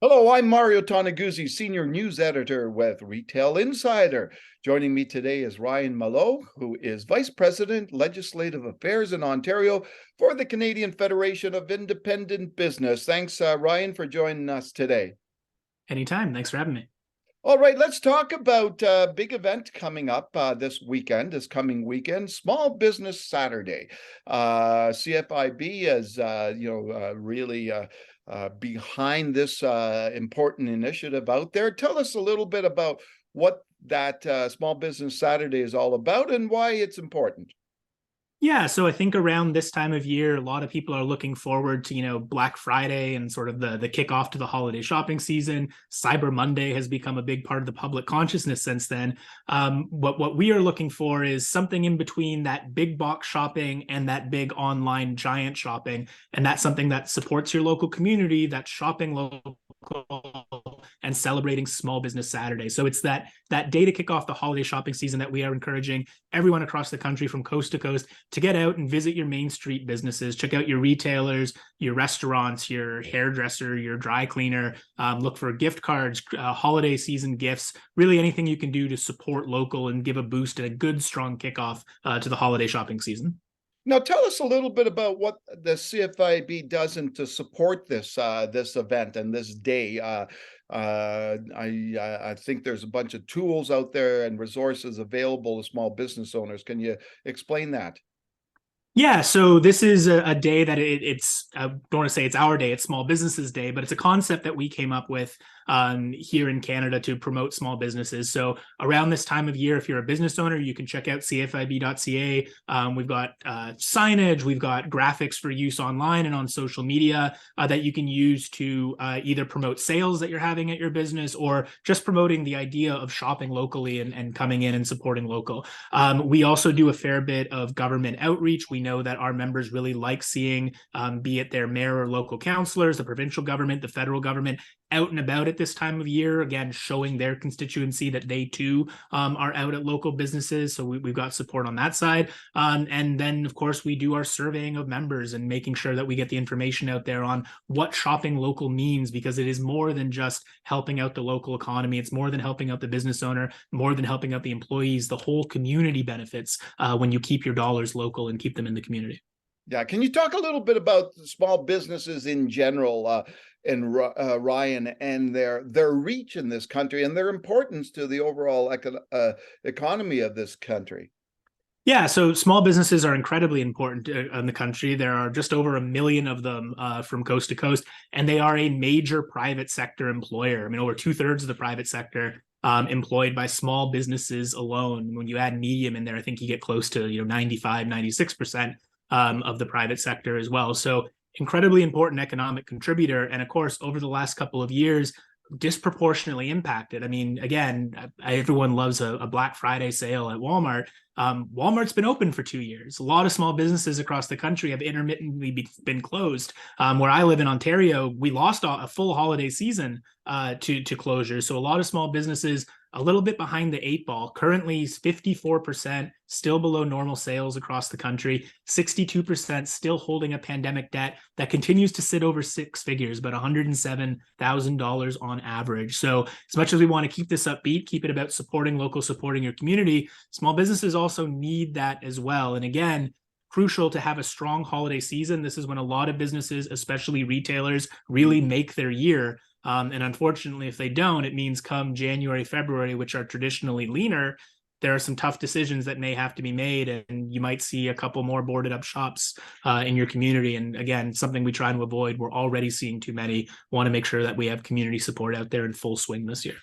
Hello, I'm Mario Toneguzzi, Senior News Editor with Retail Insider. Joining me today is Ryan Mallough, who is Vice President, Legislative Affairs in Ontario for the Canadian Federation of Independent Business. Thanks, Ryan, for joining us today. Anytime. Thanks for having me. All right, let's talk about a big event coming up this coming weekend, Small Business Saturday. CFIB is, really behind this important initiative out there. Tell us a little bit about what that Small Business Saturday is all about and why it's important. Yeah, so I think around this time of year, a lot of people are looking forward to, Black Friday and sort of the kickoff to the holiday shopping season. Cyber Monday has become a big part of the public consciousness since then. What we are looking for is something in between that big box shopping and that big online giant shopping. And that's something that supports your local community, that's shopping local and celebrating Small Business Saturday. So it's that day to kick off the holiday shopping season that we are encouraging everyone across the country from coast to coast to get out and visit your main street businesses, check out your retailers, your restaurants, your hairdresser, your dry cleaner, look for gift cards, holiday season gifts, really anything you can do to support local and give a boost and a good, strong kickoff to the holiday shopping season. Now, tell us a little bit about what the CFIB does to support this event and this day. I think there's a bunch of tools out there and resources available to small business owners. Can you explain that? Yeah, so this is a day that it's I don't want to say it's our day, it's Small Businesses Day, but it's a concept that we came up with here in Canada to promote small businesses. So around this time of year, if you're a business owner, you can check out cfib.ca. We've got signage, we've got graphics for use online and on social media that you can use to either promote sales that you're having at your business or just promoting the idea of shopping locally and coming in and supporting local. We also do a fair bit of government outreach. We know that our members really like seeing, be it their mayor or local councillors, the provincial government, the federal government, out and about at this time of year, again, showing their constituency that they too are out at local businesses. So we've got support on that side. And then, of course, we do our surveying of members and making sure that we get the information out there on what shopping local means, because it is more than just helping out the local economy. It's more than helping out the business owner, more than helping out the employees. The whole community benefits when you keep your dollars local and keep them in the community. Yeah, can you talk a little bit about small businesses in general, and Ryan, and their reach in this country and their importance to the overall economy of this country? Yeah, so small businesses are incredibly important in the country. There are just over 1 million of them from coast to coast, and they are a major private sector employer. I mean, over 2/3 of the private sector employed by small businesses alone. When you add medium in there, I think you get close to 95, 96% of the private sector as well. So incredibly important economic contributor. And of course, over the last couple of years, disproportionately impacted. I mean, again, everyone loves a Black Friday sale at Walmart. Walmart's been open for 2 years. A lot of small businesses across the country have intermittently been closed. Where I live in Ontario, we lost a full holiday season to closure. So a lot of small businesses a little bit behind the 8 ball. Currently, 54% still below normal sales across the country, 62% still holding a pandemic debt that continues to sit over 6 figures, about $107,000 on average. So as much as we want to keep this upbeat, keep it about supporting local, supporting your community, small businesses also need that as well. And again, crucial to have a strong holiday season. This is when a lot of businesses, especially retailers, really make their year. And unfortunately, if they don't, it means come January, February, which are traditionally leaner, there are some tough decisions that may have to be made, and you might see a couple more boarded up shops in your community. And again, something we try to avoid. We're already seeing too many. Want to make sure that we have community support out there in full swing this year.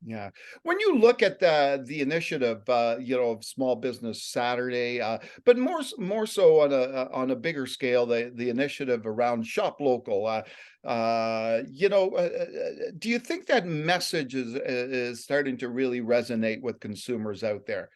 Yeah. When you look at the initiative, of Small Business Saturday, but more so on a bigger scale, the initiative around shop local, do you think that message is starting to really resonate with consumers out there?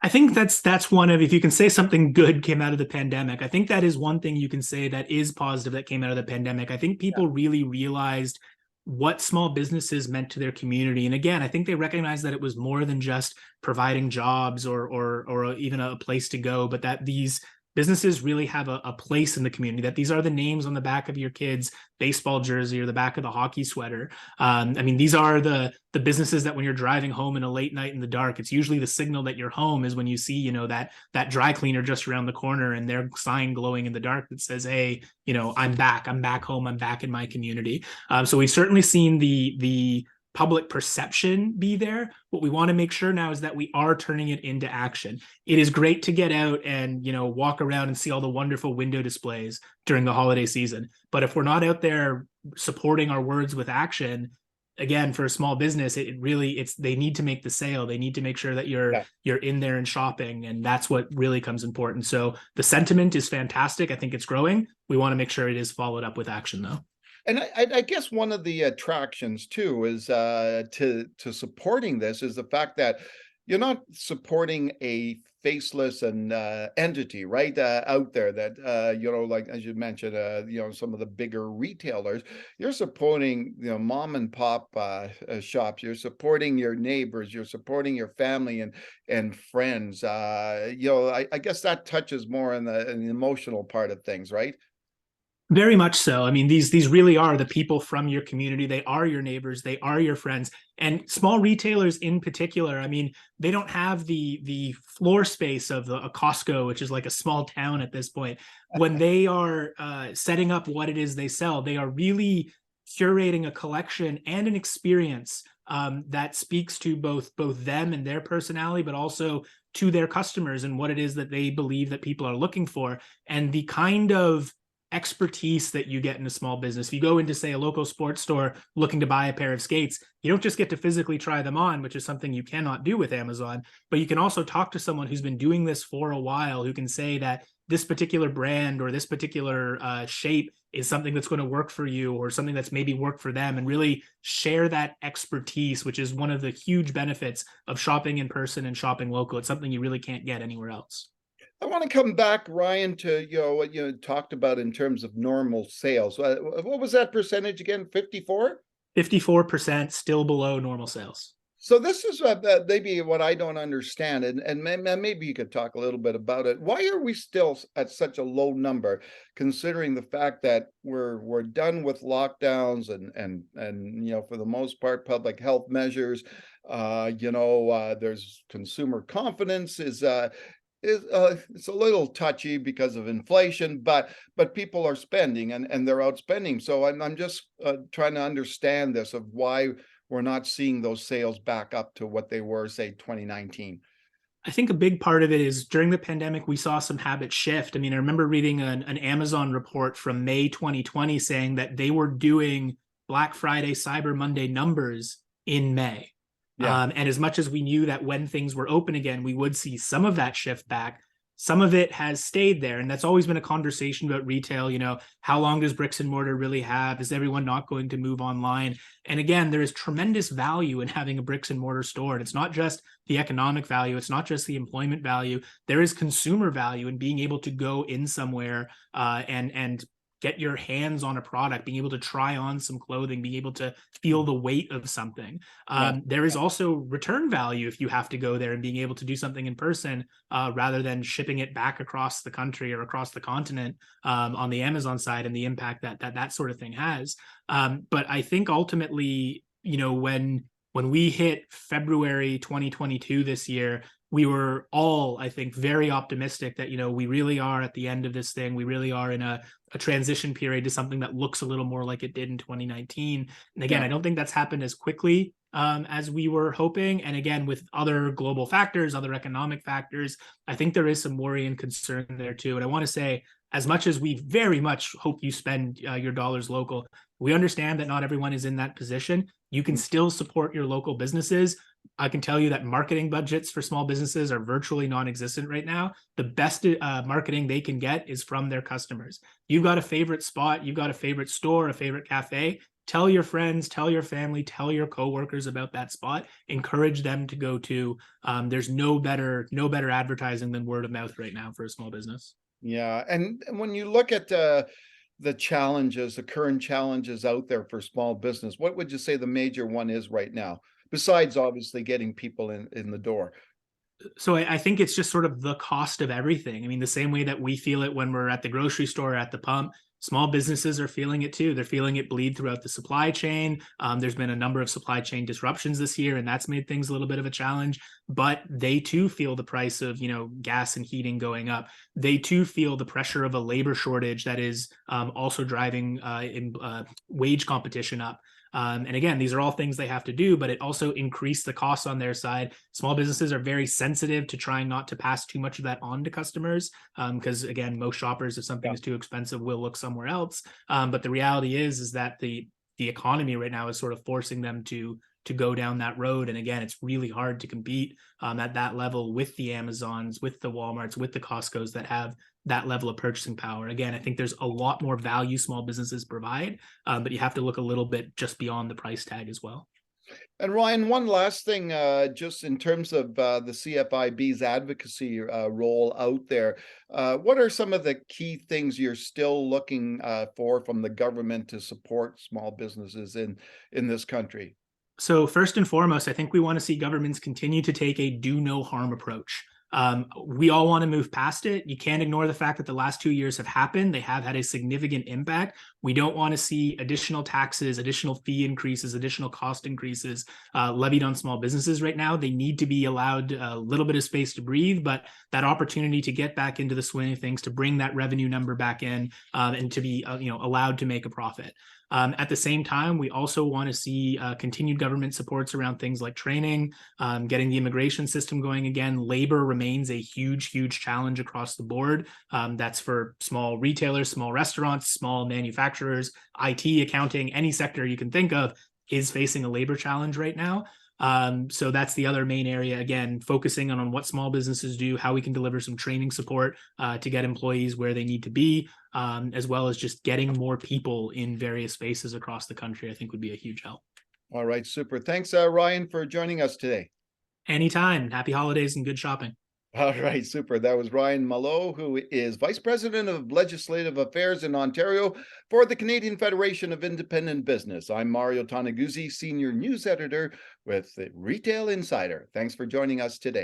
I think that's one of, if you can say something good came out of the pandemic, I think that is one thing you can say that is positive that came out of the pandemic. I think people really realized what small businesses meant to their community. And again, I think they recognized that it was more than just providing jobs or even a place to go, but that these businesses really have a place in the community, that these are the names on the back of your kid's baseball jersey or the back of the hockey sweater. I mean, these are the businesses that when you're driving home in a late night in the dark, it's usually the signal that you're home is when you see, you know, that dry cleaner just around the corner and their sign glowing in the dark that says, hey, you know, I'm back home, I'm back in my community. So we've certainly seen the public perception be there. What we want to make sure now is that we are turning it into action. It is great to get out and, you know, walk around and see all the wonderful window displays during the holiday season. But if we're not out there supporting our words with action, again, for a small business, they need to make the sale. They need to make sure that you're in there and shopping, and that's what really comes important. So the sentiment is fantastic. I think it's growing. We want to make sure it is followed up with action, though. And I guess one of the attractions too is to supporting this is the fact that you're not supporting a faceless and entity, right? Out there that you know, like as you mentioned, you know, some of the bigger retailers. You're supporting, you know, mom and pop shops. You're supporting your neighbors. You're supporting your family and friends. You know, I guess that touches more in the emotional part of things, right? Very much so. I mean, these really are the people from your community. They are your neighbors. They are your friends. And small retailers in particular, I mean, they don't have the floor space of a Costco, which is like a small town at this point. When they are setting up what it is they sell, they are really curating a collection and an experience that speaks to both them and their personality, but also to their customers and what it is that they believe that people are looking for. And the kind of expertise that you get in a small business. If you go into, say, a local sports store looking to buy a pair of skates, you don't just get to physically try them on, which is something you cannot do with Amazon, but you can also talk to someone who's been doing this for a while, who can say that this particular brand or this particular shape is something that's going to work for you, or something that's maybe worked for them, and really share that expertise, which is one of the huge benefits of shopping in person and shopping local. It's something you really can't get anywhere else. I want to come back, Ryan, to what you talked about in terms of normal sales. What was that percentage again? 54? 54% still below normal sales. So this is maybe what I don't understand, and maybe you could talk a little bit about it. Why are we still at such a low number, considering the fact that we're done with lockdowns and you know, for the most part, public health measures. You know, there's consumer confidence is it's a little touchy because of inflation, but people are spending and they're outspending. So I'm just trying to understand this of why we're not seeing those sales back up to what they were, say, 2019. I think a big part of it is during the pandemic, we saw some habit shift. I mean, I remember reading an Amazon report from May 2020 saying that they were doing Black Friday, Cyber Monday numbers in May. Yeah. And as much as we knew that when things were open again, we would see some of that shift back, some of it has stayed there. And that's always been a conversation about retail. You know, how long does bricks and mortar really have? Is everyone not going to move online? And again, there is tremendous value in having a bricks and mortar store. And it's not just the economic value. It's not just the employment value. There is consumer value in being able to go in somewhere and get your hands on a product, being able to try on some clothing, being able to feel the weight of something. There is also return value if you have to go there, and being able to do something in person rather than shipping it back across the country or across the continent on the Amazon side, and the impact that sort of thing has. But I think ultimately, you know, when we hit February 2022 this year, we were all, I think, very optimistic that, you know, we really are at the end of this thing. We really are in a transition period to something that looks a little more like it did in 2019. And again, I don't think that's happened as quickly as we were hoping. And again, with other global factors, other economic factors, I think there is some worry and concern there too. And I want to say, as much as we very much hope you spend your dollars local, we understand that not everyone is in that position. You can still support your local businesses. I can tell you that marketing budgets for small businesses are virtually non-existent right now. The best marketing they can get is from their customers. You've got a favorite spot, you've got a favorite store, a favorite cafe. Tell your friends, tell your family, tell your coworkers about that spot. Encourage them to go to. There's no better advertising than word of mouth right now for a small business. Yeah, and when you look at the challenges, the current challenges out there for small business, what would you say the major one is right now, besides obviously getting people in the door? So I think it's just sort of the cost of everything. I mean, the same way that we feel it when we're at the grocery store or at the pump, small businesses are feeling it too. They're feeling it bleed throughout the supply chain. There's been a number of supply chain disruptions this year, and that's made things a little bit of a challenge. But they too feel the price of gas and heating going up. They too feel the pressure of a labor shortage that is also driving wage competition up. And again, these are all things they have to do, but it also increased the costs on their side. Small businesses are very sensitive to trying not to pass too much of that on to customers, because again, most shoppers, if something is too expensive, will look somewhere else. But the reality is that the economy right now is sort of forcing them to go down that road. And again, it's really hard to compete at that level with the Amazons, with the Walmarts, with the Costcos that have that level of purchasing power. Again, I think there's a lot more value small businesses provide, but you have to look a little bit just beyond the price tag as well. And Ryan, one last thing, just in terms of the CFIB's advocacy role out there, what are some of the key things you're still looking for from the government to support small businesses in this country? So first and foremost, I think we want to see governments continue to take a do no harm approach. We all want to move past it. You can't ignore the fact that the last 2 years have happened. They have had a significant impact. We don't want to see additional taxes, additional fee increases, additional cost increases levied on small businesses right now. They need to be allowed a little bit of space to breathe, but that opportunity to get back into the swing of things, to bring that revenue number back in, and to be allowed to make a profit. At the same time, we also want to see continued government supports around things like training, getting the immigration system going again. Labor remains a huge, huge challenge across the board. That's for small retailers, small restaurants, small manufacturers, IT, accounting, any sector you can think of is facing a labor challenge right now. So that's the other main area, again, focusing on what small businesses do, how we can deliver some training support to get employees where they need to be, as well as just getting more people in various spaces across the country, I think would be a huge help. All right, super. Thanks, Ryan, for joining us today. Anytime. Happy holidays and good shopping. All right, super. That was Ryan Mallough, who is Vice President of Legislative Affairs in Ontario for the Canadian Federation of Independent Business. I'm Mario Toneguzzi, Senior News Editor with the Retail Insider. Thanks for joining us today.